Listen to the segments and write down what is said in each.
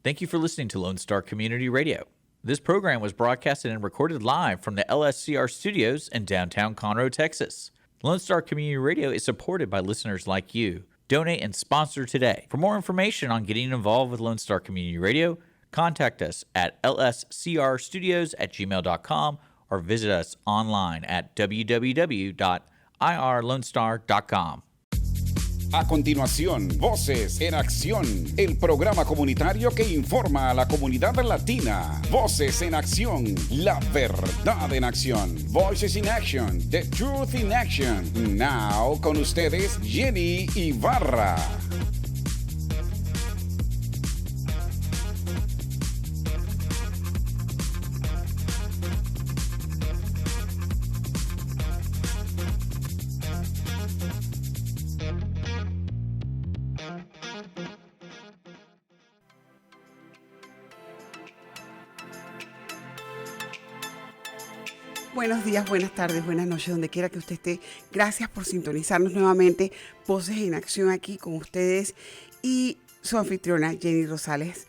Thank you for listening to Lone Star Community Radio. This program was broadcasted and recorded live from the LSCR studios in downtown Conroe, Texas. Lone Star Community Radio is supported by listeners like you. Donate and sponsor today. For more information on getting involved with Lone Star Community Radio, contact us at lscrstudios@gmail.com or visit us online at www.irlonestar.com. A continuación, Voces en Acción, el programa comunitario que informa a la comunidad latina. Voces en Acción, la verdad en acción. Voices in Action, the truth in action. Now, con ustedes, Jenny Ibarra. Buenos días, buenas tardes, buenas noches, donde quiera que usted esté. Gracias por sintonizarnos nuevamente. Voces en Acción aquí con ustedes y su anfitriona Jenny Rosales.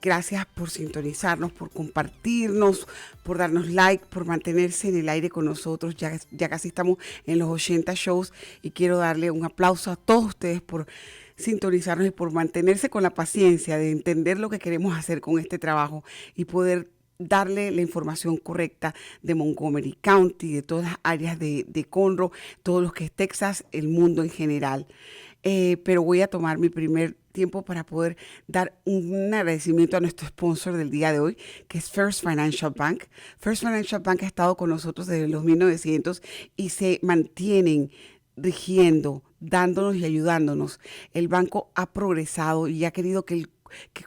Gracias por sintonizarnos, por compartirnos, por darnos like, por mantenerse en el aire con nosotros. Ya casi estamos en los 80 shows y quiero darle un aplauso a todos ustedes por sintonizarnos y por mantenerse con la paciencia de entender lo que queremos hacer con este trabajo y poder darle la información correcta de Montgomery County, de todas las áreas de Conroe, todo lo que es Texas, el mundo en general. Pero voy a tomar mi primer tiempo para poder dar un agradecimiento a nuestro sponsor del día de hoy, que es First Financial Bank. First Financial Bank ha estado con nosotros desde los 1900 y se mantienen rigiendo, dándonos y ayudándonos. El banco ha progresado y ha querido que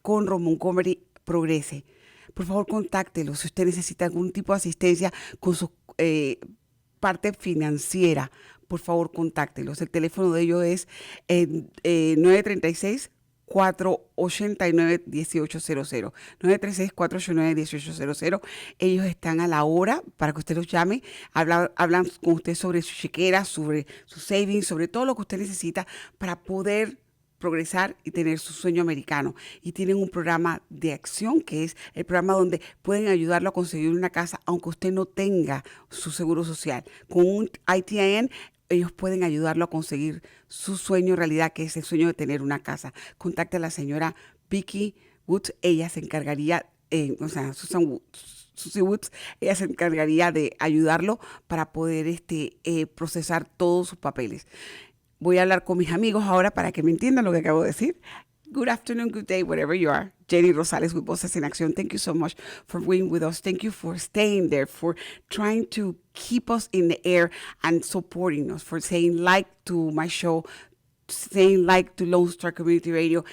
Conroe, Montgomery progrese. Por favor, contáctelo si usted necesita algún tipo de asistencia con su parte financiera. Por favor, contáctelos. El teléfono de ellos es 936-489-1800. 936-489-1800. Ellos están a la hora para que usted los llame. Hablan con usted sobre su chequera, sobre su savings, sobre todo lo que usted necesita para poder progresar y tener su sueño americano. Y tienen un programa de acción, que es el programa donde pueden ayudarlo a conseguir una casa aunque usted no tenga su seguro social. Con un ITIN, ellos pueden ayudarlo a conseguir su sueño en realidad, que es el sueño de tener una casa. Contacte a la señora Vicky Woods. Ella se encargaría, Susie Woods, ella se encargaría de ayudarlo para poder procesar todos sus papeles. Voy a hablar con mis amigos ahora para que me entiendan lo que acabo de decir. Good afternoon, good day, wherever you are. Jenny Rosales with Voces en Acción. Thank you so much for being with us. Thank you for staying there, for trying to keep us in the air and supporting us, for saying like to my show, saying like to Lone Star Community Radio.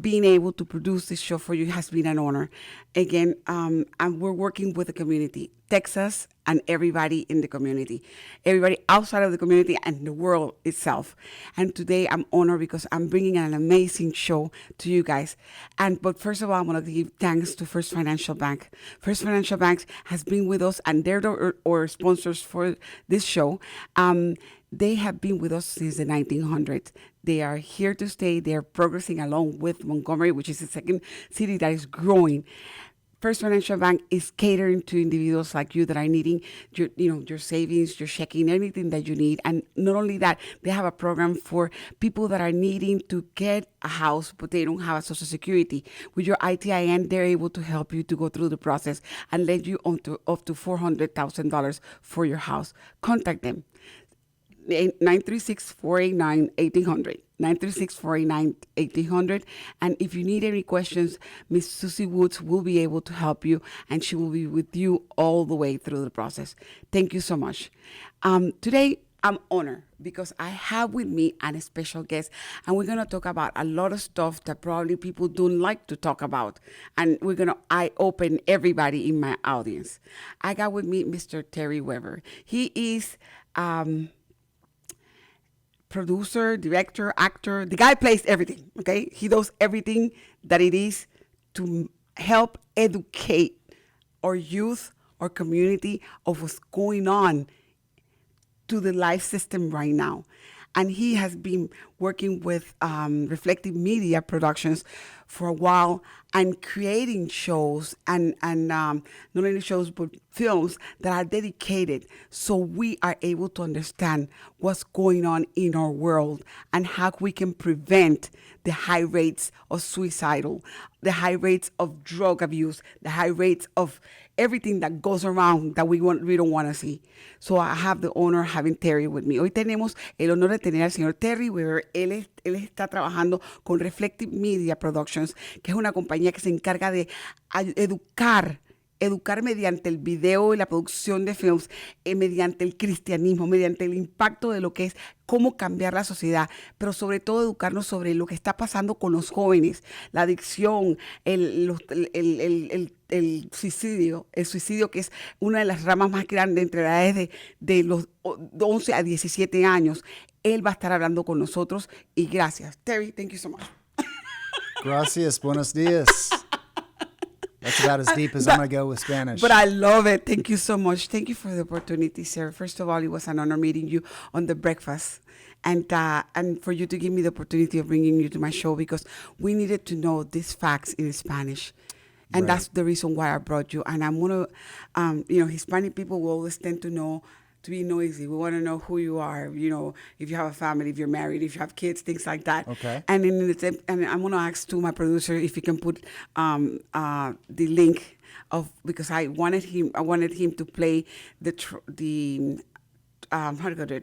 Being able to produce this show for you has been an honor. Again, and we're working with the community, Texas, and everybody in the community, everybody outside of the community and the world itself. And today I'm honored because I'm bringing an amazing show to you guys. But first of all, I want to give thanks to First Financial Bank. First Financial Bank has been with us, and they're our sponsors for this show. They have been with us since the 1900s. They are here to stay. They are progressing along with Montgomery, which is the second city that is growing. First Financial Bank is catering to individuals like you that are needing your savings, your checking, anything that you need. And not only that, they have a program for people that are needing to get a house, but they don't have a Social Security. With your ITIN, they're able to help you to go through the process and lend you up to $400,000 for your house. Contact them. 936-489-1800. 936-489-1800. And if you need any questions, Miss Susie Woods will be able to help you, and she will be with you all the way through the process. Thank you so much. Today, I'm honored because I have with me a special guest, and we're going to talk about a lot of stuff that probably people don't like to talk about. And we're going to eye-open everybody in my audience. I got with me Mr. Terry Weber. He is producer, director, actor. The guy plays everything, okay? He does everything that it is to help educate our youth, our community of what's going on to the life system right now. And he has been working with Reflective Media Productions for a while and creating shows and not only shows but films that are dedicated so we are able to understand what's going on in our world and how we can prevent the high rates of suicidal, the high rates of drug abuse, the high rates of everything that goes around that we don't want to see. So I have the honor of having Terry with me. Hoy tenemos el honor de tener al señor Terry Weaver. Él está trabajando con Reflective Media Productions, que es una compañía que se encarga de educar mediante el video y la producción de films, mediante el cristianismo, mediante el impacto de lo que es cómo cambiar la sociedad, pero sobre todo educarnos sobre lo que está pasando con los jóvenes, la adicción, el suicidio, que es una de las ramas más grandes entre edades de los 11 a 17 años. Él va a estar hablando con nosotros y gracias. Terry, thank you so much. Gracias, buenos dias. That's about as deep as I'm going to go with Spanish. But I love it. Thank you so much. Thank you for the opportunity, sir. First of all, it was an honor meeting you on the breakfast and for you to give me the opportunity of bringing you to my show because we needed to know these facts in Spanish. And that's the reason why I brought you. And I'm going to, Hispanic people will always tend to be noisy. We want to know who you are, if you have a family, if you're married, if you have kids, things like that. Okay. And I'm going to ask to my producer if he can put the link because I wanted him to play the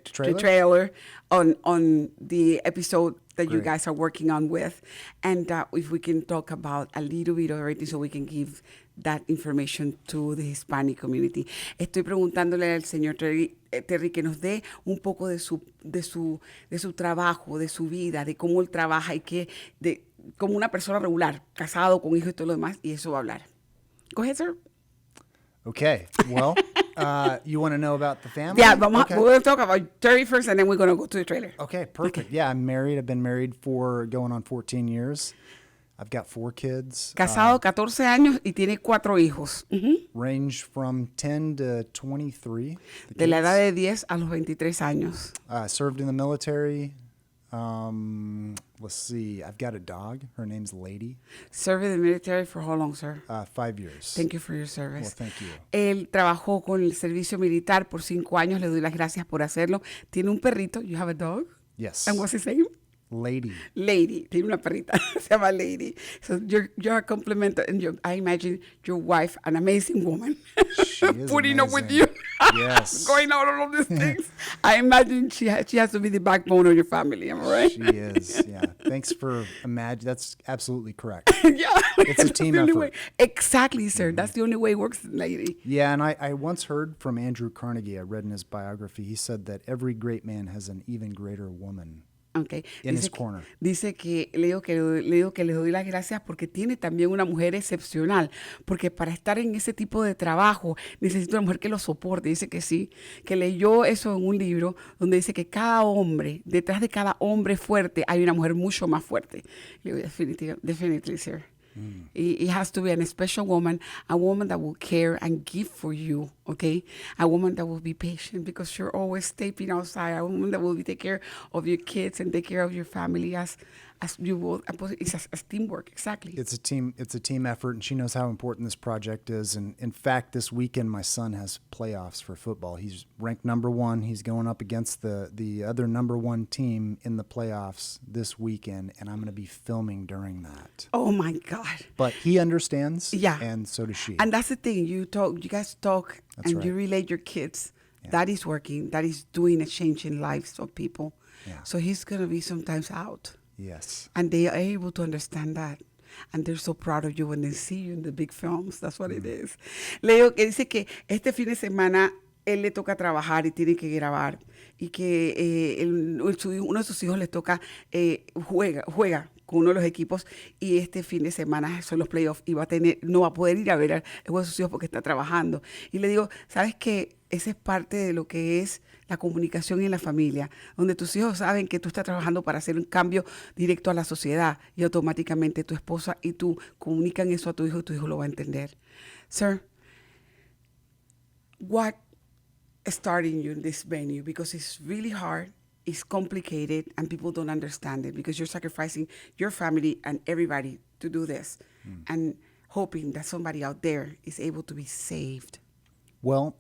trailer on the episode that you guys are working on with. And if we can talk about a little bit of everything so we can give that information to the Hispanic community. Estoy preguntándole al señor Terry que nos dé un poco de su trabajo, de su vida, de cómo él trabaja y como una persona regular, casado, con hijos y todo lo demás, y eso va a hablar. Go ahead, sir. Okay, well, you want to know about the family? Yeah, we're going to talk about Terry first, and then we're going to go to the trailer. Okay, perfect. Okay. Yeah, I'm married. I've been married for going on 14 years. I've got 4 kids. Casado 14 años y tiene 4 hijos. Range from 10 to 23. De la edad de 10 a los 23 años. Served in the military. Let's see. I've got a dog. Her name's Lady. Served in the military for how long, sir? 5 years. Thank you for your service. Well, thank you. Él trabajó con el servicio militar por 5 años. Le doy las gracias por hacerlo. Tiene un perrito. You have a dog? Yes. And what's his name? Lady. Tiene una perrita, se llama Lady. So you're a compliment, and I imagine your wife, an amazing woman, She is putting up amazing. with you, Yes. going out on all these things. I imagine she has to be the backbone of your family, am I right? She is, yeah. Thanks for That's absolutely correct. Yeah. It's a That's team the only effort. way. Exactly, sir. That's the only way it works, Lady. Yeah, and I once heard from Andrew Carnegie, I read in his biography, he said that every great man has an even greater woman. Okay. In his corner. Dice que le digo que le doy las gracias porque tiene también una mujer excepcional, porque para estar en ese tipo de trabajo necesita una mujer que lo soporte. Dice que sí, que leyó eso en un libro donde dice que cada hombre, detrás de cada hombre fuerte hay una mujer mucho más fuerte. Le digo, definitely, sir. It has to be a special woman, a woman that will care and give for you, okay? A woman that will be patient because you're always stepping outside. A woman that will take care of your kids and take care of your family as you will. It's a teamwork, exactly. It's a team effort, and she knows how important this project is. And in fact, this weekend, my son has playoffs for football. He's ranked number 1. He's going up against the other number 1 team in the playoffs this weekend, and I'm going to be filming during that. Oh my God. But he understands, Yeah. and so does she. And that's the thing. You guys talk, That's and right. you relate your kids. Yeah. That is working. That is doing a change in lives of people. Yeah. So he's going to be sometimes out. Yes. And they are able to understand that. And they're so proud of you when they see you in the big films. That's what it is. Leo, que dice que este fin de semana él le toca trabajar y tiene que grabar. Y que uno de sus hijos le toca, juega con uno de los equipos. Y este fin de semana son los playoffs. Y no va a poder ir a ver el juego de sus hijos porque está trabajando. Y le digo, ¿sabes qué? Esa es parte de lo que es la comunicación en la familia, donde tus hijos saben que tú estás trabajando para hacer un cambio directo a la sociedad y automáticamente tu esposa y tú comunican eso a tu hijo y tu hijo lo va a entender. Sir, what starting you in this venue? Because it's really hard. is complicated and people don't understand it because you're sacrificing your family and everybody to do this and hoping that somebody out there is able to be saved. Well,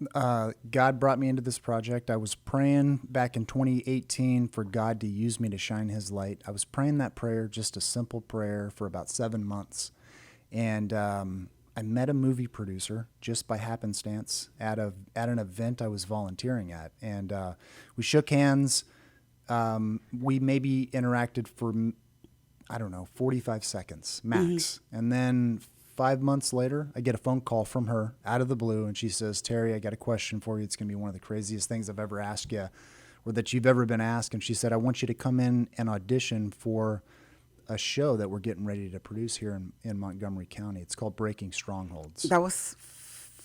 God brought me into this project. I was praying back in 2018 for God to use me to shine his light. I was praying that prayer, just a simple prayer, for about 7 months. And I met a movie producer just by happenstance at an event I was volunteering at. And we shook hands. We maybe interacted for, 45 seconds max. And then 5 months later, I get a phone call from her out of the blue, and she says, "Terry, I got a question for you. It's going to be one of the craziest things I've ever asked you, or that you've ever been asked." And she said, "I want you to come in and audition for a show that we're getting ready to produce here in Montgomery County. It's called Breaking Strongholds." That was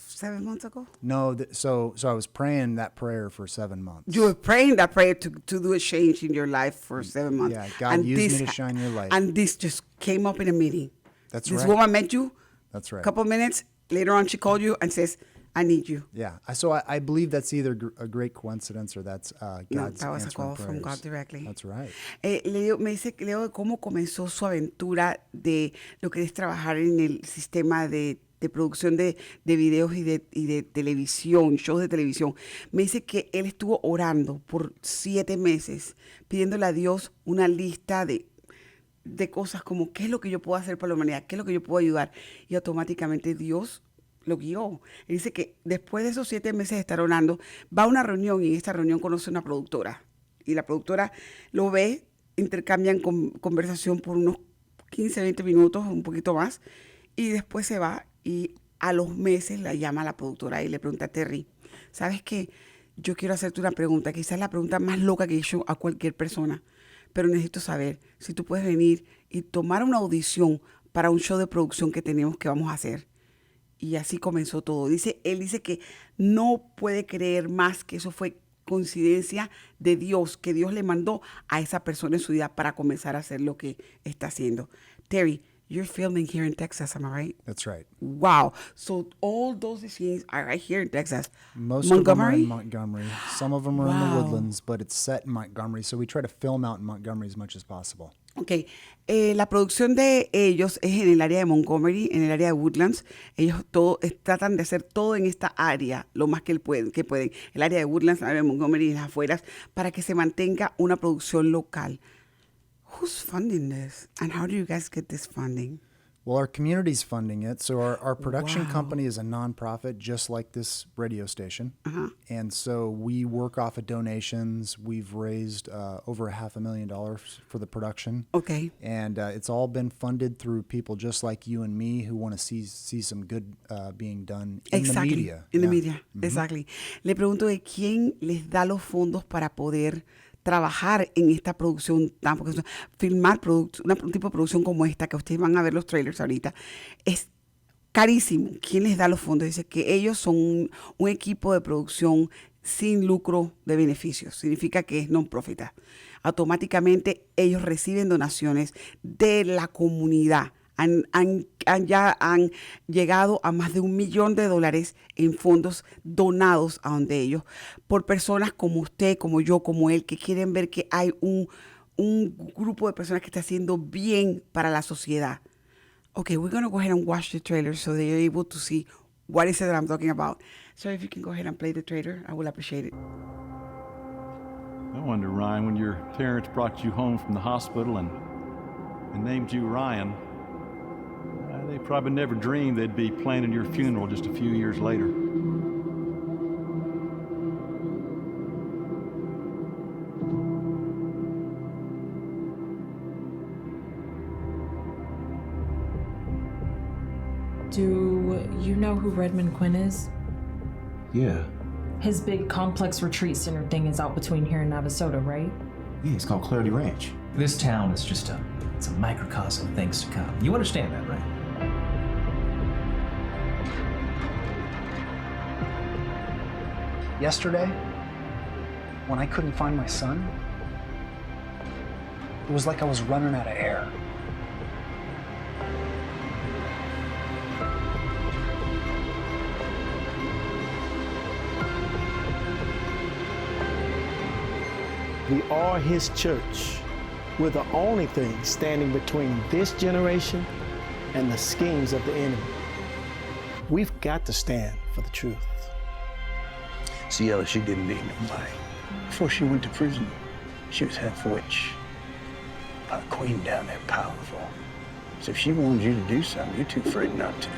7 months ago? No, so I was praying that prayer for 7 months. You were praying that prayer to do a change in your life for 7 months. Yeah, God used me to shine your light. And this just came up in a meeting. That's this right. woman met you. That's right. A couple of minutes later on, she called you and says, "I need you." Yeah. So I believe that's either a great coincidence or that's God's No, that was a answering call from prayers. God directly. That's right. Me dice Leo de cómo comenzó su aventura de lo que es trabajar en el sistema de producción de videos y de televisión, shows de televisión. Me dice que él estuvo orando por 7 meses, pidiéndole a Dios una lista de cosas como qué es lo que yo puedo hacer para la humanidad, qué es lo que yo puedo ayudar. Y automáticamente Dios lo guió. Él dice que después de esos 7 meses de estar orando, va a una reunión y en esta reunión conoce una productora. Y la productora lo ve, intercambian conversación por unos 15, 20 minutos, un poquito más, y después se va y a los meses la llama a la productora y le pregunta: "Terry, ¿sabes qué? Yo quiero hacerte una pregunta, quizás la pregunta más loca que he hecho a cualquier persona, pero necesito saber si tú puedes venir y tomar una audición para un show de producción que vamos a hacer". Y así comenzó todo. Él dice que no puede creer más que eso fue coincidencia de Dios, que Dios le mandó a esa persona en su vida para comenzar a hacer lo que está haciendo. Terry, you're filming here in Texas, am I right? That's right. Wow. So all those scenes are right here in Texas. Most of them are Montgomery? in Montgomery. Some of them are in the Wow. Woodlands, but it's set in Montgomery. So we try to film out in Montgomery as much as possible. Ok, la producción de ellos es en el área de Montgomery, en el área de Woodlands. Ellos tratan de hacer todo en esta área, lo más que pueden. El área de Woodlands, el área de Montgomery y las afueras, para que se mantenga una producción local. Who's funding this? And how do you guys get this funding? Well, our community's funding it. So our production Wow. company is a nonprofit, just like this radio station. And so we work off of donations. We've raised over $500,000 for the production. Okay. And it's all been funded through people just like you and me who want to see some good being done in the media. In the Yeah. media, exactly. Le pregunto de quién les da los fondos para poder trabajar en esta producción, porque filmar un tipo de producción como esta, que ustedes van a ver los trailers ahorita, es carísimo. ¿Quién les da los fondos? Dice que ellos son un equipo de producción sin lucro de beneficios. Significa que es non-profit. Automáticamente ellos reciben donaciones de la comunidad. Ya han llegado a más de $1 millón en fondos donados a donde ellos, por personas como usted, como yo, como él, que quieren ver que hay un grupo de personas que está haciendo bien para la sociedad. Okay, we're going to go ahead and watch the trailer so they're able to see what is it that I'm talking about. So if you can go ahead and play the trailer, I will appreciate it. I wonder, Ryan, when your parents brought you home from the hospital and named you Ryan, they probably never dreamed they'd be planning your funeral just a few years later. Do you know who Redmond Quinn is? Yeah. His big complex retreat center thing is out between here and Navasota, right? Yeah, it's called Clarity Ranch. This town is just it's a microcosm of things to come. You understand that, right? Yesterday, when I couldn't find my son, it was like I was running out of air. We are his church. We're the only thing standing between this generation and the schemes of the enemy. We've got to stand for the truth. See, Ella, she didn't need nobody. Before she went to prison, she was half a witch. A queen down there, powerful. So if she wanted you to do something, you're too afraid not to.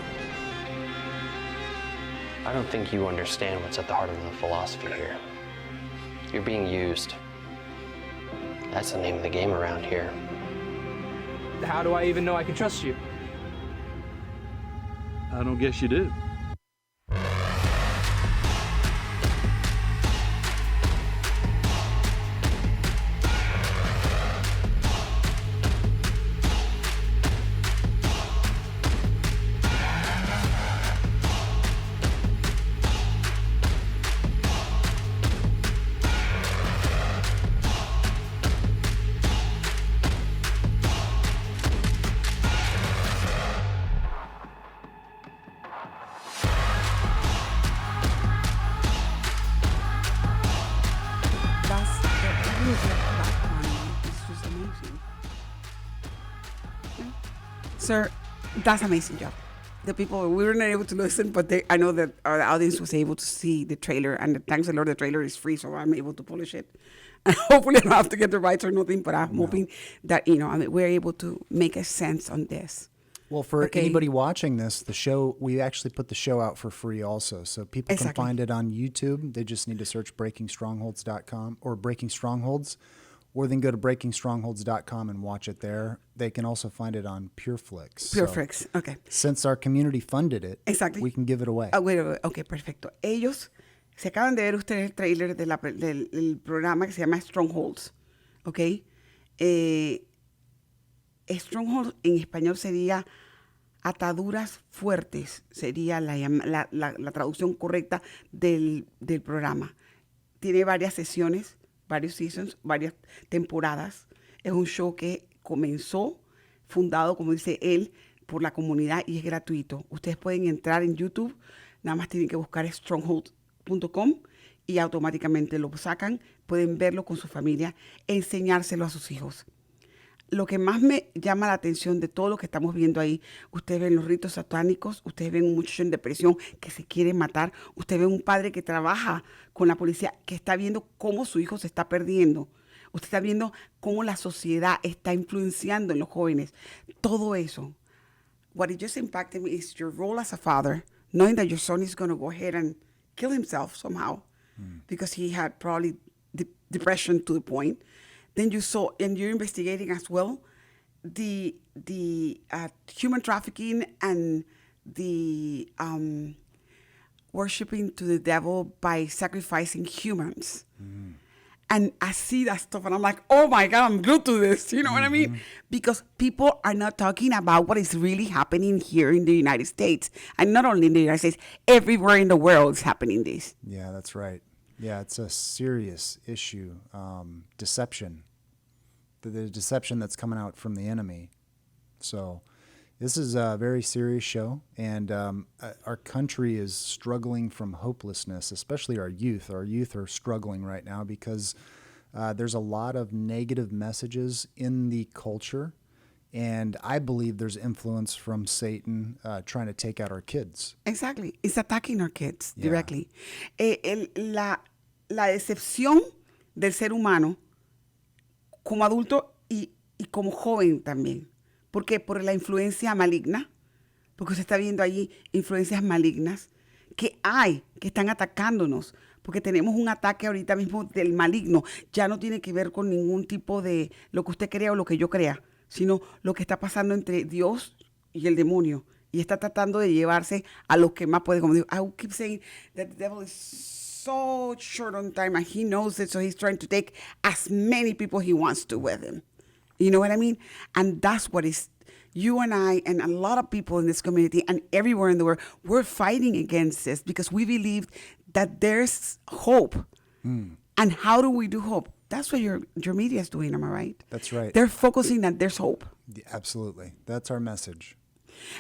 I don't think you understand what's at the heart of the philosophy here. You're being used. That's the name of the game around here. How do I even know I can trust you? I don't guess you do. Sir, that's amazing job. The people, we were not able to listen, but I know that our audience was able to see the trailer, and thanks the Lord, the trailer is free, so I'm able to publish it. And hopefully I don't have to get the rights or nothing, but I'm hoping that, we're able to make a sense on this. Well, for anybody watching this, the show, we actually put the show out for free also. So people can find it on YouTube. They just need to search breakingstrongholds.com or Breaking Strongholds, or they can go to breakingstrongholds.com and watch it there. They can also find it on PureFlix. PureFlix, okay. Since our community funded it, we can give it away. Ok, perfecto. Ellos, se acaban de ver ustedes el trailer del programa que se llama Strongholds, ¿ok? Strongholds en español sería ataduras fuertes, sería la traducción correcta del programa. Tiene varias sesiones, varios seasons, varias temporadas. Es un show que comenzó, fundado, como dice él, por la comunidad y es gratuito. Ustedes pueden entrar en YouTube, nada más tienen que buscar stronghold.com y automáticamente lo sacan. Pueden verlo con su familia, enseñárselo a sus hijos. Lo que más me llama la atención de todo lo que estamos viendo ahí, ustedes ven los ritos satánicos, ustedes ven un muchacho en depresión que se quiere matar, ustedes ven un padre que trabaja con la policía, que está viendo cómo su hijo se está perdiendo, usted está viendo cómo la sociedad está influenciando en los jóvenes. Todo eso. What it just impacted me is your role as a father, knowing that your son is going to go ahead and kill himself somehow because he had probably depression to the point. Then you saw, and you're investigating as well, the human trafficking and the worshiping to the devil by sacrificing humans. And I see that stuff and I'm like, oh my God, I'm glued to this. You know what I mean? Because people are not talking about what is really happening here in the United States. And not only in the United States, everywhere in the world is happening this. Yeah, that's right. Yeah, it's a serious issue. Deception. The deception that's coming out from the enemy. So this is a very serious show, and our country is struggling from hopelessness, especially our youth. Our youth are struggling right now because there's a lot of negative messages in the culture, and I believe there's influence from Satan trying to take out our kids. Exactly. It's attacking our kids directly. La decepción del ser humano como adulto y como joven también. ¿Por qué? Por la influencia maligna, porque se está viendo allí influencias malignas que están atacándonos, porque tenemos un ataque ahorita mismo del maligno. Ya no tiene que ver con ningún tipo de lo que usted crea o lo que yo crea, sino lo que está pasando entre Dios y el demonio. Y está tratando de llevarse a los que más puede. Como digo, I keep saying that the devil is so short on time and he knows it, so he's trying to take as many people he wants to with him. You know what I mean? And that's what is you and I and a lot of people in this community and everywhere in the world, we're fighting against this because we believe that there's hope. And how do we do hope? That's what your media is doing, am I right? That's right. They're focusing that there's hope. Yeah, absolutely. That's our message.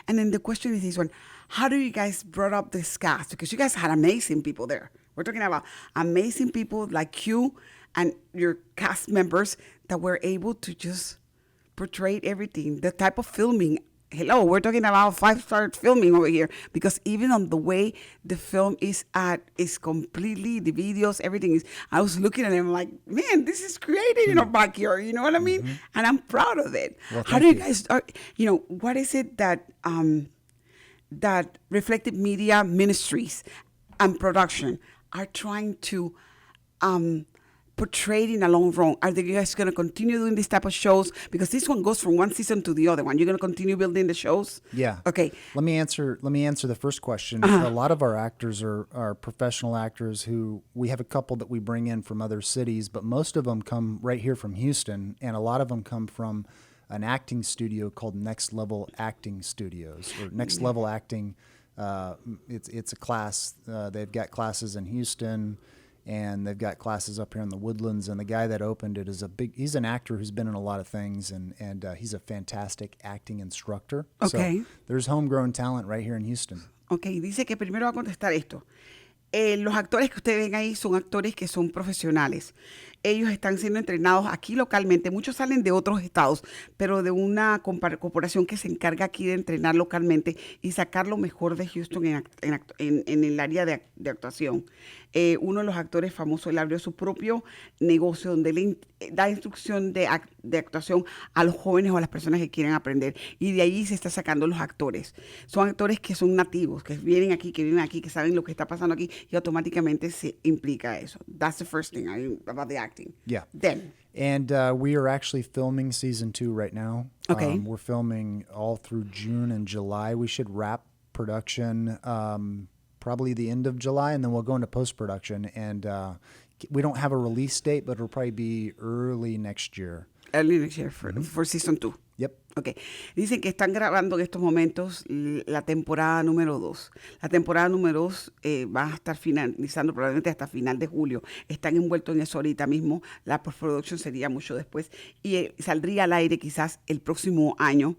And then the question is this one, how do you guys brought up this cast? Because you guys had amazing people there. We're talking about amazing people like you and your cast members that were able to just portray everything. The type of filming. Hello, we're talking about 5-star filming over here, because even on the way the film is completely, the videos, everything is, I was looking at them like, man, this is created in our backyard, you know what I mean? Mm-hmm. And I'm proud of it. Well, how do you guys start, what is it that that Reflective Media Ministries and production are trying to portrayed in a long run? Are you guys going to continue doing this type of shows? Because this one goes from one season to the other one. You're going to continue building the shows? Yeah. Okay. Let me answer the first question. A lot of our actors are professional actors who, we have a couple that we bring in from other cities, but most of them come right here from Houston, and a lot of them come from an acting studio called Next Level Acting Studios, or Next Level Acting. It's a class. They've got classes in Houston, and they've got classes up here in the Woodlands. And the guy that opened it is he's an actor who's been in a lot of things, and he's a fantastic acting instructor. Okay. So there's homegrown talent right here in Houston. Okay, dice que primero va a contestar esto. Los actores que ustedes ven ahí son actores que son profesionales. Ellos están siendo entrenados aquí localmente. Muchos salen de otros estados, pero de una corporación que se encarga aquí de entrenar localmente y sacar lo mejor de Houston en el área de actuación. Uno de los actores famosos, él abrió su propio negocio donde él da instrucción de actuación a los jóvenes o a las personas que quieren aprender. Y de ahí se está sacando los actores. Son actores que son nativos, que vienen aquí, que viven aquí, que saben lo que está pasando aquí, y automáticamente se implica eso. That's the first thing about the acting. Yeah. Then. And we are actually filming season 2 right now. Okay. We're filming all through June and July. We should wrap production probably the end of July, and then we'll go into post-production. And we don't have a release date, but it'll probably be early next year. Early next year for season 2. Yep. Okay. Dicen que están grabando en estos momentos la temporada número 2. La temporada número 2 va a estar finalizando probablemente hasta final de julio. Están envueltos en eso ahorita mismo. La postproducción sería mucho después. Y saldría al aire quizás el próximo año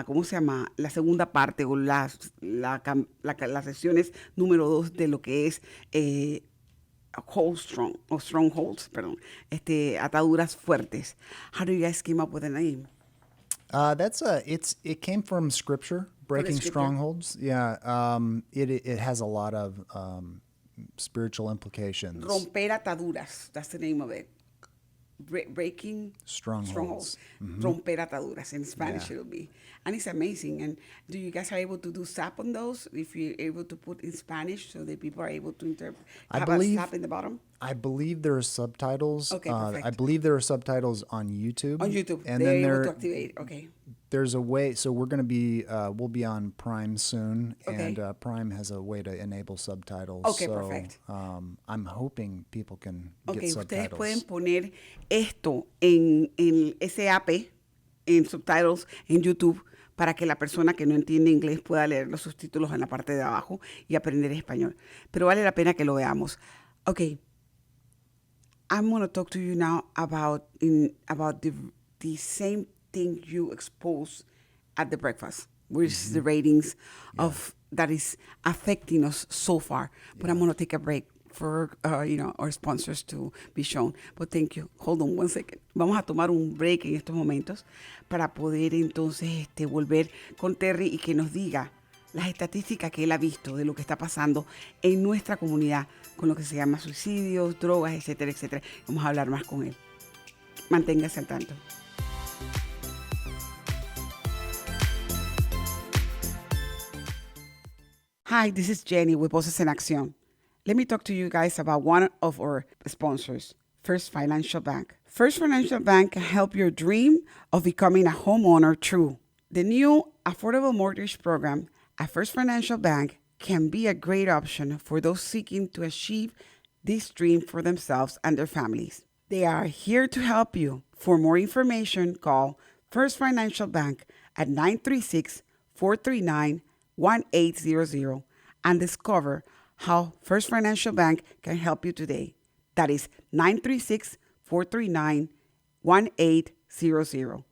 ¿cómo se llama? La segunda parte o las sesiones número 2 de lo que es strongholds, perdón, ataduras fuertes. How do you guys came up with a name? It came from scripture, breaking strongholds. Yeah, it has a lot of spiritual implications. Romper ataduras. That's the name of it. Breaking strongholds. Mm-hmm. Romper ataduras. In Spanish it'll be. And it's amazing. And do you guys are able to do SAP on those? If you're able to put in Spanish so that people are able to interpret, a SAP in the bottom? I believe there are subtitles. Okay, perfect. I believe there are subtitles on YouTube. On YouTube. And they're then able to activate. Okay. There's a way, so we're going to be, we'll be on Prime soon, okay. And Prime has a way to enable subtitles. Okay, so, perfect. I'm hoping people can get subtitles. Ustedes pueden poner esto en SAP, en subtitles, en YouTube, para que la persona que no entiende inglés pueda leer los subtítulos en la parte de abajo y aprender español. Pero vale la pena que lo veamos. Okay. I'm going to talk to you now about the same thing you exposed at the breakfast, which is the ratings of that is affecting us so far. But I'm going to take a break for our sponsors to be shown. But thank you. Hold on one second. Vamos a tomar un break en estos momentos para poder entonces volver con Terry y que nos diga las estadísticas que él ha visto de lo que está pasando en nuestra comunidad con lo que se llama suicidios, drogas, etcétera, etcétera. Vamos a hablar más con él. Manténgase al tanto. Hi, this is Jenny with Voces en Accion. Let me talk to you guys about one of our sponsors, First Financial Bank. First Financial Bank can help your dream of becoming a homeowner true. The new affordable mortgage program at First Financial Bank can be a great option for those seeking to achieve this dream for themselves and their families. They are here to help you. For more information, call First Financial Bank at 936-439-1800 and discover how First Financial Bank can help you today. That is 936-439-1800.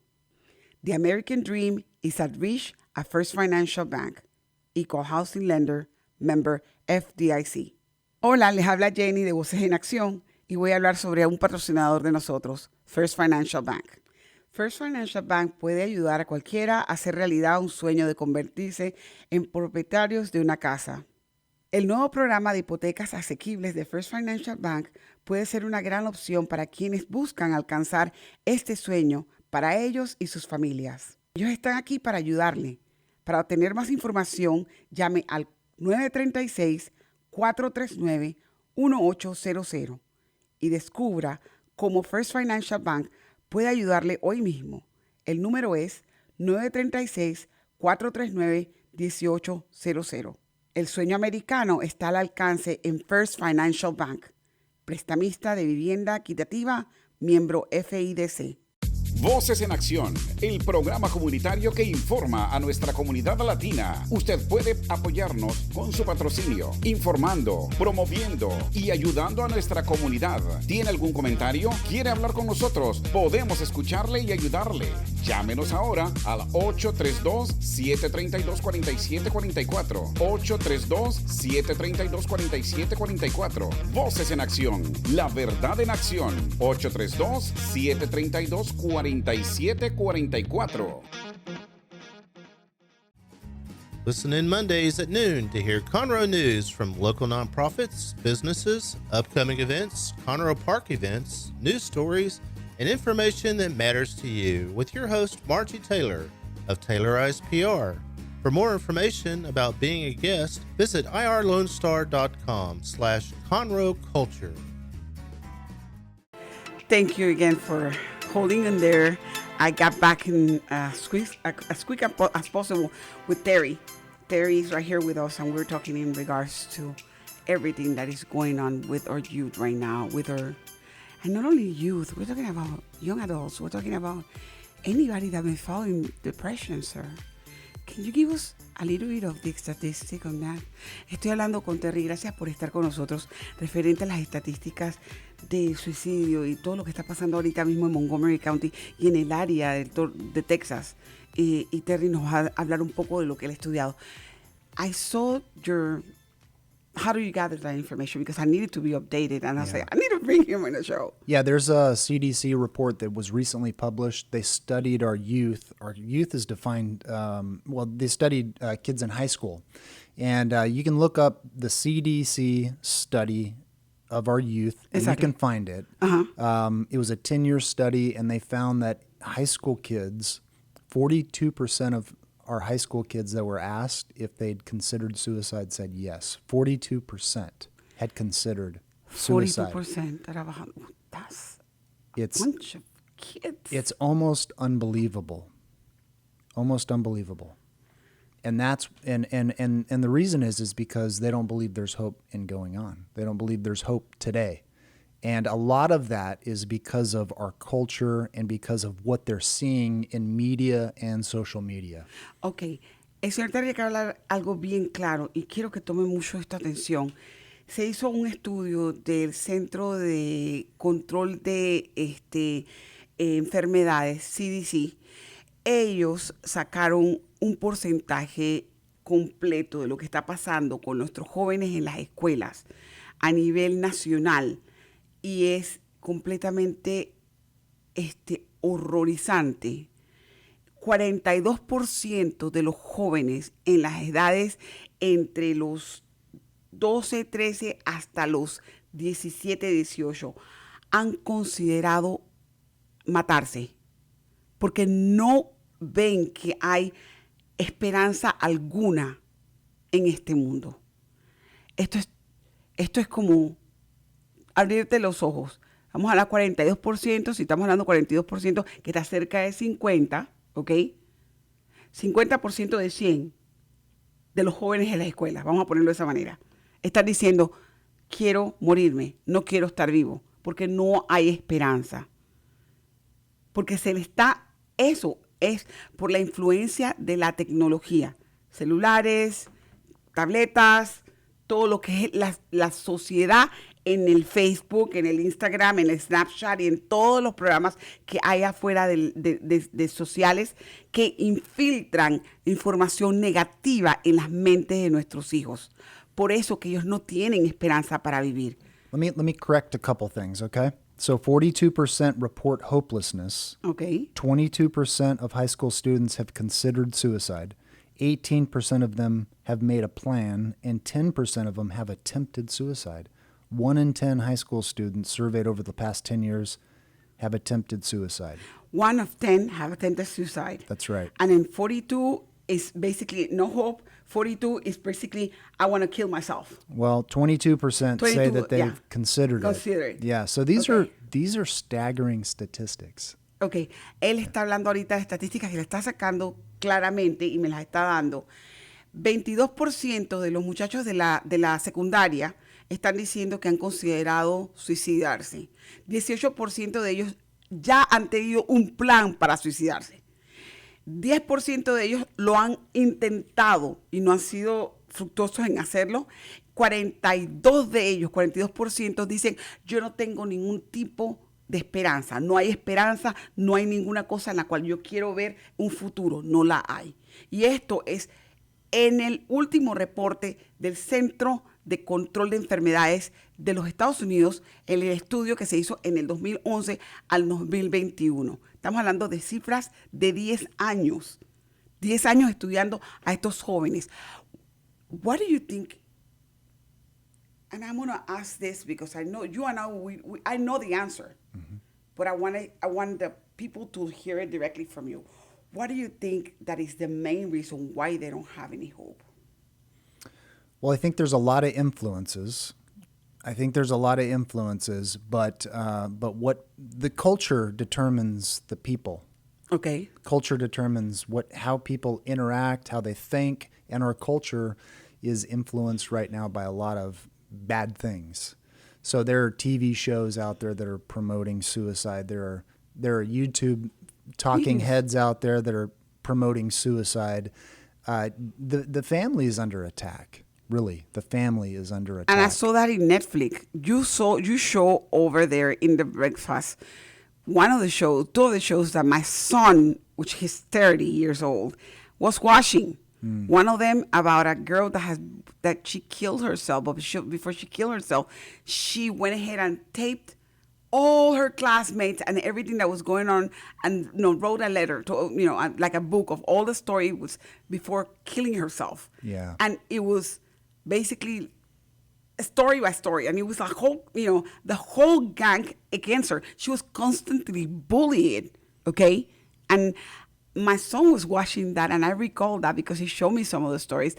The American dream is at reach at First Financial Bank. Equal housing lender, member FDIC. Hola, les habla Jenny de Voces en Acción y voy a hablar sobre un patrocinador de nosotros, First Financial Bank. First Financial Bank puede ayudar a cualquiera a hacer realidad un sueño de convertirse en propietarios de una casa. El nuevo programa de hipotecas asequibles de First Financial Bank puede ser una gran opción para quienes buscan alcanzar este sueño para ellos y sus familias. Ellos están aquí para ayudarle. Para obtener más información, llame al 936-439-1800 y descubra cómo First Financial Bank puede ayudarle hoy mismo. El número es 936-439-1800. El sueño americano está al alcance en First Financial Bank, prestamista de vivienda equitativa, miembro FIDC. Voces en Acción, el programa comunitario que informa a nuestra comunidad latina. Usted puede apoyarnos con su patrocinio, informando, promoviendo y ayudando a nuestra comunidad. ¿Tiene algún comentario? ¿Quiere hablar con nosotros? Podemos escucharle y ayudarle. Llámenos ahora al 832-732-4744. 832-732-4744. Voces en Acción, la verdad en acción. 832-732-4744. Listen in Mondays at noon to hear Conroe news from local nonprofits, businesses, upcoming events, Conroe Park events, news stories, and information that matters to you with your host, Margie Taylor of Taylorized PR. For more information about being a guest, visit irlonestar.com/Conroe Culture. Thank you again for holding in there. I got back in as quick as possible with Terry. Terry is right here with us, and we're talking in regards to everything that is going on with our youth right now, and not only youth, we're talking about young adults, we're talking about anybody that may fall in depression, sir. Can you give us a little bit of the statistic on that? Estoy hablando con Terry, gracias por estar con nosotros, referente a las estadísticas de suicidio y todo lo que está pasando ahorita mismo en Montgomery County y en el área de Texas. Y Terry nos va a hablar un poco de lo que él ha estudiado. I saw your... How do you gather that information? Because I needed to be updated, and I was like, I need to bring him on the show. Yeah, there's a CDC report that was recently published. They studied our youth. Our youth is defined, they studied kids in high school. And you can look up the CDC study of our youth, and you can find it. It was a 10-year study, and they found that high school kids, 42% of our high school kids that were asked if they'd considered suicide said yes. 42% had considered suicide. 42%. That's a bunch of kids. It's almost unbelievable. Almost unbelievable. And that's and the reason is because they don't believe there's hope in going on. They don't believe there's hope today. And a lot of that is because of our culture and because of what they're seeing in media and social media. Okay. El señor Terry quiere hablar algo bien claro y quiero que tome mucho esta atención. Se hizo un estudio del Centro de Control de Enfermedades, CDC. Ellos sacaron un porcentaje completo de lo que está pasando con nuestros jóvenes en las escuelas a nivel nacional. Y es completamente horrorizante. 42% de los jóvenes en las edades entre los 12, 13 hasta los 17, 18 han considerado matarse porque no ven que hay esperanza alguna en este mundo. Esto es como abrirte los ojos. Vamos a hablar 42%, si estamos hablando 42%, que está cerca de 50, ¿ok? 50% de 100 de los jóvenes en las escuelas, vamos a ponerlo de esa manera, están diciendo, quiero morirme, no quiero estar vivo, porque no hay esperanza. Porque eso es por la influencia de la tecnología, celulares, tabletas, todo lo que es la sociedad en el Facebook, en el Instagram, en el Snapchat y en todos los programas que hay afuera de sociales que infiltran información negativa en las mentes de nuestros hijos. por eso que ellos no tienen esperanza para vivir. Let me correct a couple things, okay? So 42% report hopelessness. Okay. 22% of high school students have considered suicide. 18% of them have made a plan, and 10% of them have attempted suicide. 1 in 10 high school students surveyed over the past 10 years have attempted suicide. 1 of 10 have attempted suicide. That's right. And then 42 is basically no hope. 42 is basically, I want to kill myself. Well, 22% say that they've considered it. Yeah, so these are staggering statistics. Ok, él está hablando ahorita de estadísticas que le está sacando claramente y me las está dando. 22% de los muchachos de la secundaria están diciendo que han considerado suicidarse. 18% de ellos ya han tenido un plan para suicidarse. 10% de ellos lo han intentado y no han sido fructuosos en hacerlo. 42% dicen, yo no tengo ningún tipo de esperanza. No hay esperanza, no hay ninguna cosa en la cual yo quiero ver un futuro. No la hay. Y esto es en el último reporte del Centro de Control de Enfermedades de los Estados Unidos, en el estudio que se hizo en el 2011 al 2021. Estamos hablando de cifras de 10 años. 10 años estudiando a estos jóvenes. What do you think? And I'm going to ask this because I know you and I know the answer, but I want the people to hear it directly from you. What do you think that is the main reason why they don't have any hope? Well, I think there's a lot of influences. But what the culture determines the people. Okay. Culture determines how people interact, how they think, and our culture is influenced right now by a lot of bad things. So there are TV shows out there that are promoting suicide. There are YouTube talking heads out there that are promoting suicide. The family is under attack. Really, the family is under attack. And I saw that in Netflix. You show over there in the breakfast. Two of the shows that my son, which he's 30 years old, was watching. One of them about a girl that she killed herself, but before she killed herself, she went ahead and taped all her classmates and everything that was going on, and wrote a letter to like a book of all the story was before killing herself. Yeah, and it was basically story by story, and it was a whole, the whole gang against her. She was constantly bullied, okay? And my son was watching that, and I recall that because he showed me some of the stories.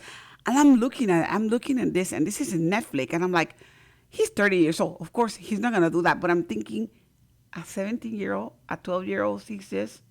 And I'm looking at this, and this is in Netflix, and I'm like, he's 30 years old. Of course, he's not going to do that, but I'm thinking a 17-year-old, a 12-year-old sees this.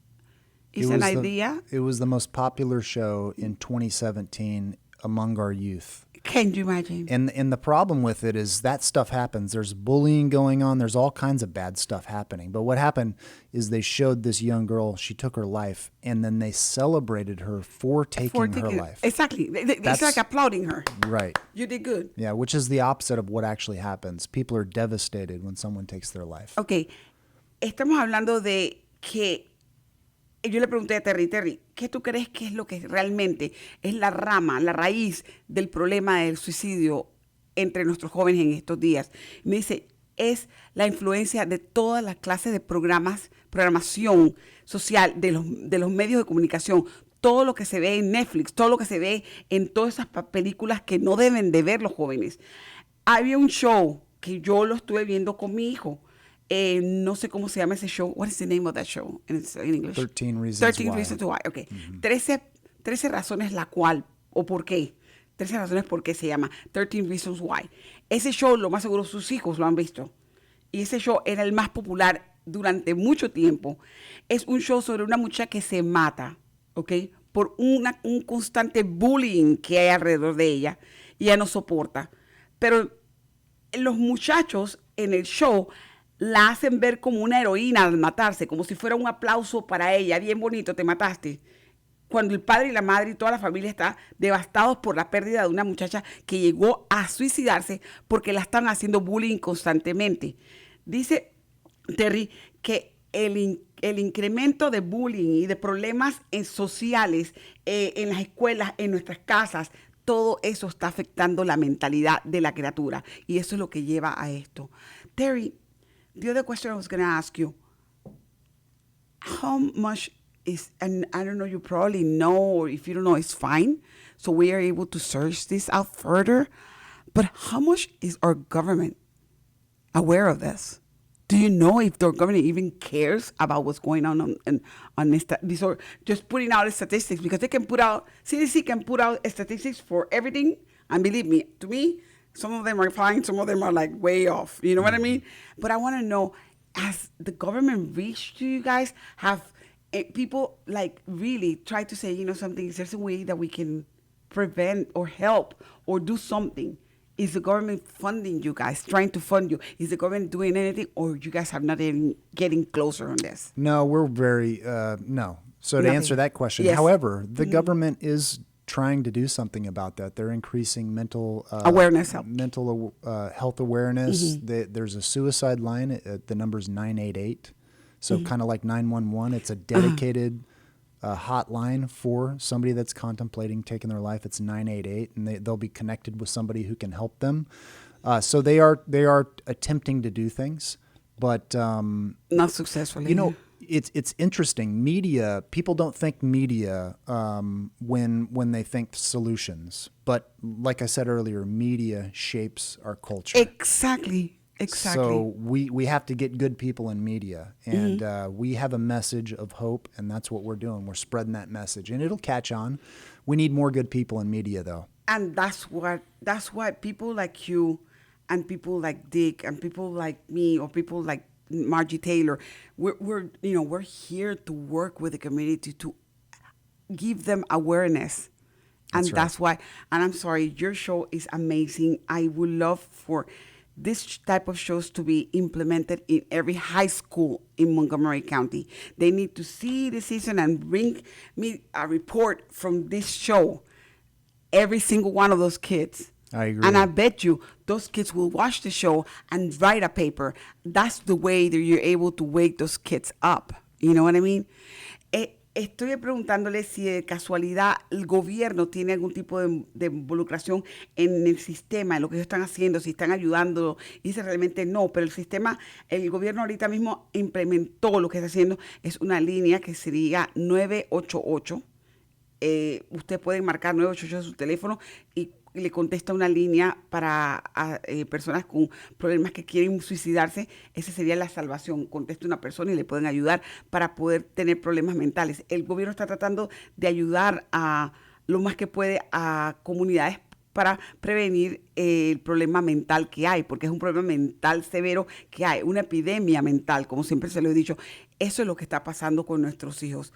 It's an idea. It was the most popular show in 2017 among our youth. Can you imagine? And the problem with it is that stuff happens. There's bullying going on. There's all kinds of bad stuff happening. But what happened is they showed this young girl, she took her life, and then they celebrated her for taking her life. Exactly. It's like applauding her. Right. You did good. Yeah, which is the opposite of what actually happens. People are devastated when someone takes their life. Okay. Estamos hablando de que yo le pregunté a Terry, ¿qué tú crees que es lo que realmente es la raíz del problema del suicidio entre nuestros jóvenes en estos días? Me dice, es la influencia de todas las clases de programación social, de los medios de comunicación, todo lo que se ve en Netflix, todo lo que se ve en todas esas películas que no deben de ver los jóvenes. Había un show que yo lo estuve viendo con mi hijo. No sé cómo se llama ese show. What is the name of that show in English? 13 Reasons 13 Why. Reasons Why. Okay. 13 razones la cual o por qué. 13 razones por qué se llama 13 Reasons Why. Ese show, lo más seguro, sus hijos lo han visto. Y ese show era el más popular durante mucho tiempo. Es un show sobre una muchacha que se mata, ¿ok? Por un constante bullying que hay alrededor de ella. Y ella no soporta. Pero los muchachos en el show la hacen ver como una heroína al matarse, como si fuera un aplauso para ella. Bien bonito, te mataste. Cuando el padre y la madre y toda la familia están devastados por la pérdida de una muchacha que llegó a suicidarse porque la están haciendo bullying constantemente. Dice Terry que el incremento de bullying y de problemas sociales en las escuelas, en nuestras casas, todo eso está afectando la mentalidad de la criatura. Y eso es lo que lleva a esto. Terry, the other question I was going to ask you, how much is, and I don't know, you probably know, or if you don't know, it's fine. So we are able to search this out further. But how much is our government aware of this? Do you know if the government even cares about what's going on this, or just putting out statistics? Because they can put out, CDC can put out statistics for everything. And believe me, to me, some of them are fine, some of them are like way off. You know what I mean? But I want to know, has the government reached to you guys? Have people like really tried to say, you know, something, is there a way that we can prevent or help or do something? Is the government funding you guys, trying to fund you? Is the government doing anything, or you guys have not even getting closer on this? No, we're very, no. So to answer that question, however, the government is trying to do something about that. They're increasing mental awareness, mental health awareness. There's a suicide line. The number's 988. So kind of like 911. It's a dedicated hotline for somebody that's contemplating taking their life. It's 988, and they'll be connected with somebody who can help them. So they are attempting to do things, but not successfully. You know, it's interesting. Media, people don't think media when they think solutions, but like I said earlier, media shapes our culture. Exactly. So we have to get good people in media, and we have a message of hope, and that's what we're doing. We're spreading that message, and it'll catch on. We need more good people in media, though. And that's why people like you, and people like Dick, and people like me, or people like Margie Taylor, we're here to work with the community to give them awareness. And that's why. And I'm sorry, your show is amazing. I would love for this type of shows to be implemented in every high school in Montgomery County. They need to see the season and bring me a report from this show. Every single one of those kids. I agree. And I bet you those kids will watch the show and write a paper. That's the way that you're able to wake those kids up. You know what I mean? Estoy preguntándole si de casualidad el gobierno tiene algún tipo de involucración en el sistema, en lo que ellos están haciendo, si están ayudando. Y dice realmente no, pero el gobierno ahorita mismo implementó lo que está haciendo. Es una línea que sería 988. Usted puede marcar 988 en su teléfono y le contesta una línea para personas con problemas que quieren suicidarse. Esa sería la salvación. Contesta una persona y le pueden ayudar para poder tener problemas mentales. El gobierno está tratando de ayudar a lo más que puede a comunidades para prevenir el problema mental que hay, porque es un problema mental severo que hay, una epidemia mental, como siempre se lo he dicho. Eso es lo que está pasando con nuestros hijos.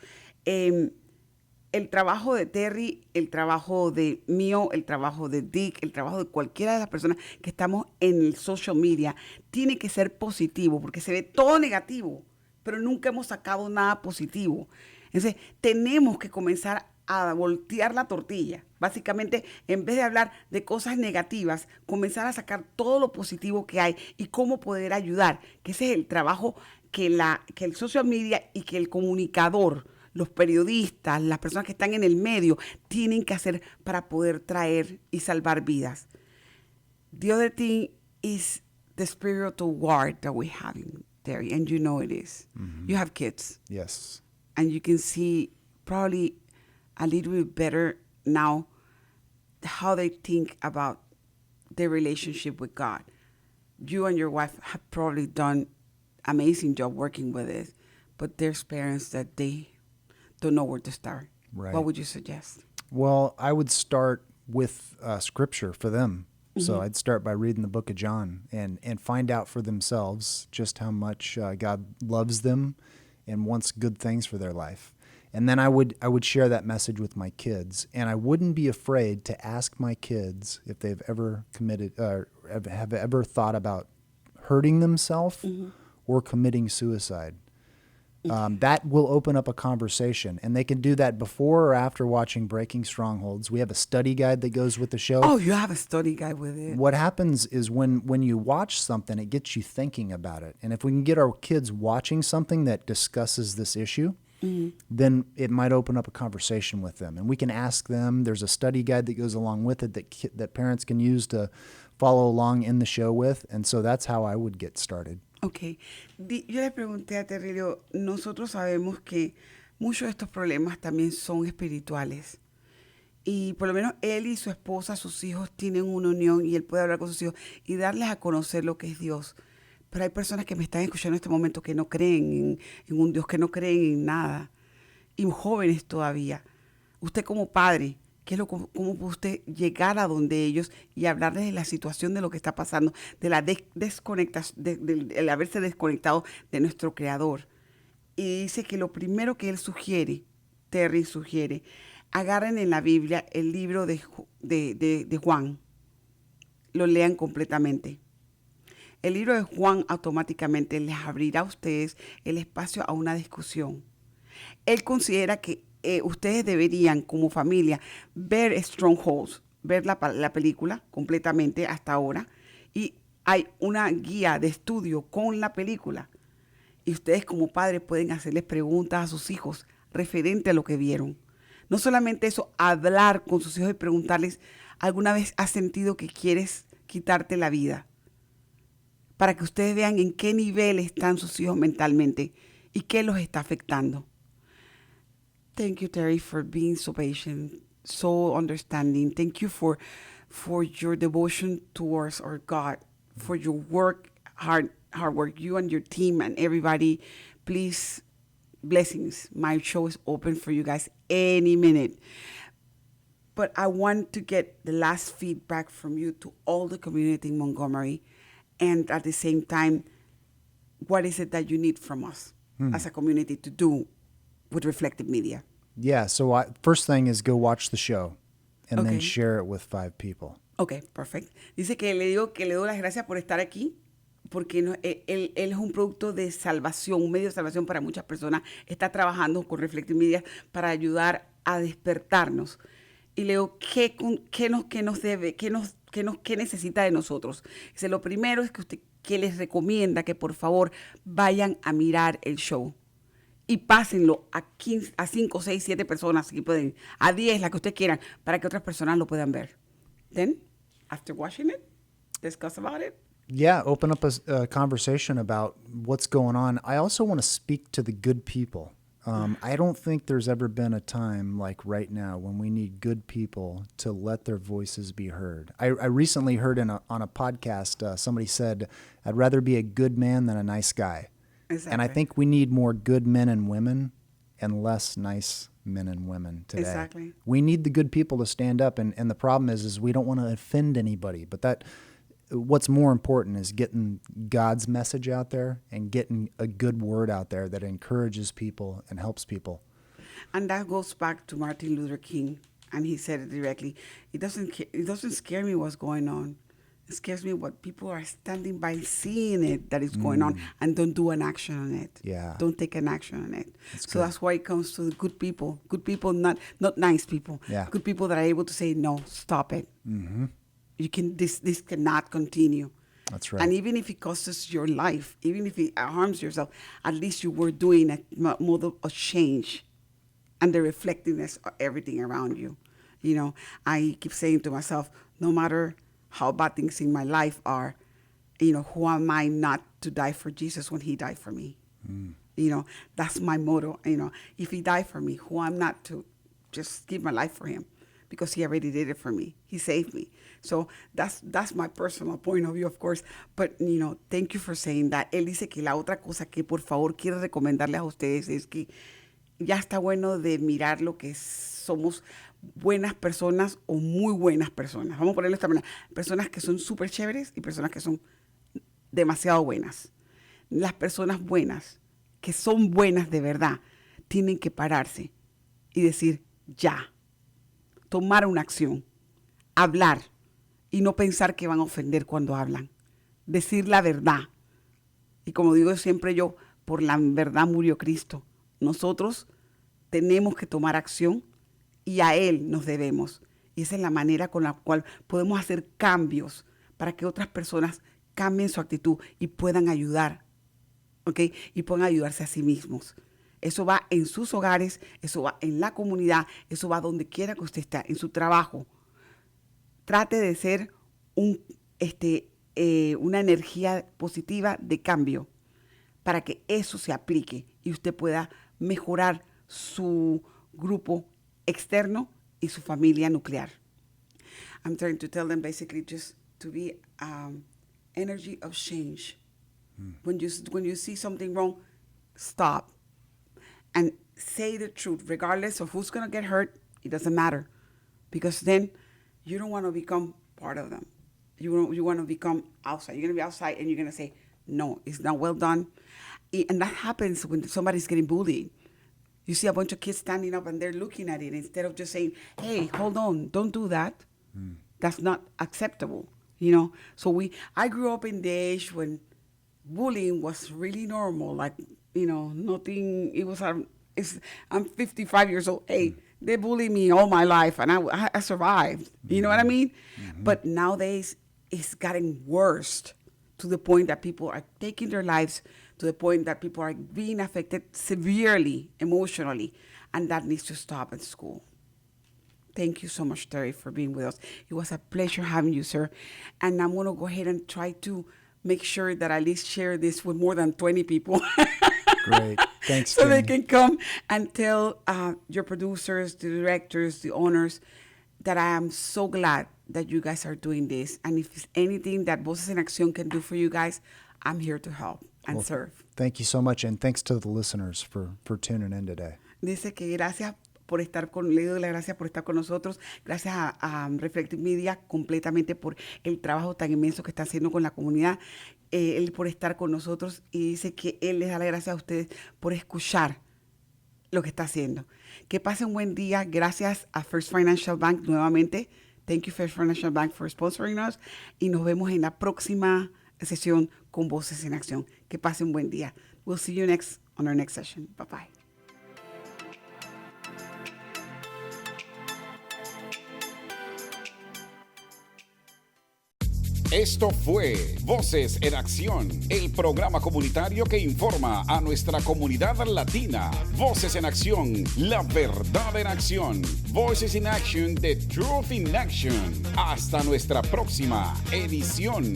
El trabajo de Terry, el trabajo de mío, el trabajo de Dick, el trabajo de cualquiera de las personas que estamos en el social media, tiene que ser positivo, porque se ve todo negativo, pero nunca hemos sacado nada positivo. Entonces, tenemos que comenzar a voltear la tortilla. Básicamente, en vez de hablar de cosas negativas, comenzar a sacar todo lo positivo que hay y cómo poder ayudar, que ese es el trabajo que el social media y que el comunicador, los periodistas, las personas que están en el medio, tienen que hacer para poder traer y salvar vidas. The other thing is the spiritual war that we're having, Terry, and you know it is. You have kids. Yes. And you can see probably a little bit better now how they think about their relationship with God. You and your wife have probably done amazing job working with it, but there's parents that they don't know where to start. Right. What would you suggest? Well, I would start with scripture for them. So I'd start by reading the book of John and find out for themselves just how much God loves them and wants good things for their life. And then I would share that message with my kids, and I wouldn't be afraid to ask my kids if they've ever committed have ever thought about hurting themselves or committing suicide. That will open up a conversation, and they can do that before or after watching Breaking Strongholds. We have a study guide that goes with the show. Oh, you have a study guide with it. What happens is when you watch something, it gets you thinking about it. And if we can get our kids watching something that discusses this issue, then it might open up a conversation with them. And we can ask them. There's a study guide that goes along with it that parents can use to follow along in the show with. And so that's how I would get started. Ok. Yo le pregunté a Terrilio, nosotros sabemos que muchos de estos problemas también son espirituales. Y por lo menos él y su esposa, sus hijos, tienen una unión y él puede hablar con sus hijos y darles a conocer lo que es Dios. Pero hay personas que me están escuchando en este momento que no creen en un Dios, que no creen en nada. Y jóvenes todavía. Usted como padre, ¿cómo puede usted llegar a donde ellos y hablarles de la situación de lo que está pasando, de la del haberse desconectado de nuestro Creador? Y dice que lo primero que él sugiere, Terry sugiere, agarren en la Biblia el libro de Juan. Lo lean completamente. El libro de Juan automáticamente les abrirá a ustedes el espacio a una discusión. Él considera que ustedes deberían, como familia, ver Strongholds, ver la película completamente hasta ahora. Y hay una guía de estudio con la película. Y ustedes como padres pueden hacerles preguntas a sus hijos referente a lo que vieron. No solamente eso, hablar con sus hijos y preguntarles, ¿alguna vez has sentido que quieres quitarte la vida? Para que ustedes vean en qué nivel están sus hijos mentalmente y qué los está afectando. Thank you, Terry, for being so patient, so understanding. Thank you for your devotion towards our God, for your work, hard work, you and your team and everybody. Please, blessings. My show is open for you guys any minute. But I want to get the last feedback from you to all the community in Montgomery. And at the same time, what is it that you need from us as a community to do with Reflective Media? Yeah, so first thing is go watch the show and then share it with 5 people. Okay, perfect. Dice que le doy las gracias por estar aquí, porque él es un producto de salvación, un medio de salvación para muchas personas. Está trabajando con Reflective Media para ayudar a despertarnos. Y le digo, ¿qué necesita de nosotros? Dice, lo primero es que les recomienda que por favor vayan a mirar el show. Y pásenlo a 5, 6, 7 personas, si pueden, a 10, la que ustedes quieran, para que otras personas lo puedan ver. Then, after watching it, discuss about it. Yeah, open up a conversation about what's going on. I also want to speak to the good people. I don't think there's ever been a time like right now when we need good people to let their voices be heard. I recently heard on a podcast, somebody said, I'd rather be a good man than a nice guy. Exactly. And I think we need more good men and women and less nice men and women today. Exactly. We need the good people to stand up, and the problem is we don't want to offend anybody. But what's more important is getting God's message out there and getting a good word out there that encourages people and helps people. And that goes back to Martin Luther King, and he said it directly. It doesn't scare me what's going on. It scares me what people are standing by seeing it, that is going on, and don't do an action on it. Yeah. Don't take an action on it. That's why it comes to the good people, not nice people. Yeah. Good people that are able to say, no, stop it. Mm-hmm. This cannot continue. That's right. And even if it costs your life, even if it harms yourself, at least you were doing a model of change and the reflectiveness of everything around you. You know, I keep saying to myself, no matter how bad things in my life are, you know, who am I not to die for Jesus when he died for me? You know, that's my motto. You know, if he died for me, who am not to just give my life for him? Because he already did it for me. He saved me. So that's my personal point of view, of course. But, you know, thank you for saying that. Él dice que la otra cosa que por favor quiere recomendarles a ustedes es que ya está bueno de mirar lo que somos buenas personas o muy buenas personas. Vamos a ponerlo de esta manera. Personas que son súper chéveres y personas que son demasiado buenas. Las personas buenas, que son buenas de verdad, tienen que pararse y decir ya. Tomar una acción, hablar y no pensar que van a ofender cuando hablan. Decir la verdad. Y como digo siempre yo, por la verdad murió Cristo. Nosotros tenemos que tomar acción y a Él nos debemos. Y esa es la manera con la cual podemos hacer cambios para que otras personas cambien su actitud y puedan ayudar, ¿ok? Y puedan ayudarse a sí mismos. Eso va en sus hogares, eso va en la comunidad, eso va donde quiera que usted esté, en su trabajo. Trate de ser una energía positiva de cambio para que eso se aplique y usted pueda mejorar su grupo externo y su familia nuclear. I'm trying to tell them basically just to be energy of change. When you see something wrong, stop and say the truth, regardless of who's going to get hurt. It doesn't matter, because then you don't want to become part of them. You want to become outside. You're going to be outside and you're going to say, no, it's not well done. And that happens when somebody's getting bullied. You see a bunch of kids standing up and they're looking at it instead of just saying, hey, hold on, don't do that. That's not acceptable, you know. So I grew up in the age when bullying was really normal, like, you know, nothing. I'm 55 years old. Hey, they bullied me all my life, and I survived. You know what I mean? But nowadays, it's gotten worse to the point that people are taking their lives, to the point that people are being affected severely emotionally, and that needs to stop at school. Thank you so much, Terry, for being with us. It was a pleasure having you, sir. And I'm going to go ahead and try to make sure that I at least share this with more than 20 people. Great. Thanks, so Jenny. they can come and tell your producers, the directors, the owners, that I am so glad that you guys are doing this. And if there's anything that Voces en Acción can do for you guys, I'm here to help and serve. Thank you so much, and thanks to the listeners for tuning in today. Dice que gracias por estar le doy las gracias por estar con nosotros. Gracias a Reflective Media completamente por el trabajo tan inmenso que está haciendo con la comunidad. Él por estar con nosotros, y dice que él les da las gracias a ustedes por escuchar lo que está haciendo. Que pasen un buen día. Gracias a First Financial Bank nuevamente. Thank you, First Financial Bank, for sponsoring us. Y nos vemos en la próxima sesión con Voces en Acción. Que pasen un buen día. We'll see you on our next session. Bye-bye. Esto fue Voces en Acción, el programa comunitario que informa a nuestra comunidad latina. Voces en Acción, la verdad en acción. Voices in Action, the truth in action. Hasta nuestra próxima edición.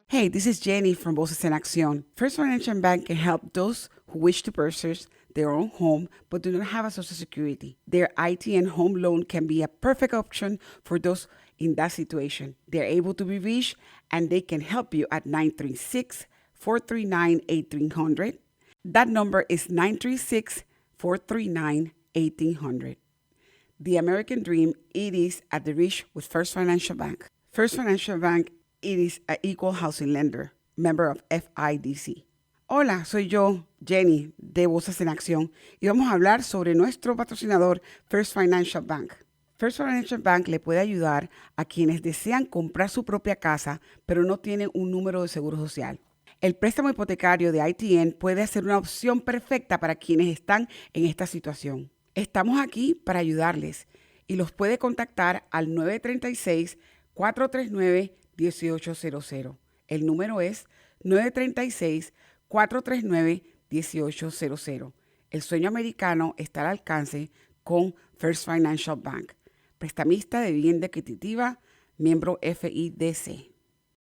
Hey, this is Jenny from Voces en Acción. First Financial Bank can help those who wish to purchase their own home but do not have a Social Security. Their ITN home loan can be a perfect option for those in that situation. They're able to be reached, and they can help you at 936-439-1800. That number is 936-439-1800. The American Dream, it is at the reach with First Financial Bank. First Financial Bank, it is an equal housing lender, member of FIDC. Hola, soy yo, Jenny, de Voces en Acción, y vamos a hablar sobre nuestro patrocinador, First Financial Bank. First Financial Bank le puede ayudar a quienes desean comprar su propia casa, pero no tienen un número de seguro social. El préstamo hipotecario de ITN puede ser una opción perfecta para quienes están en esta situación. Estamos aquí para ayudarles y los puede contactar al 936-439-1800. El número es 936-439-1800. El sueño americano está al alcance con First Financial Bank. Prestamista de vivienda adquisitiva, miembro FIDC.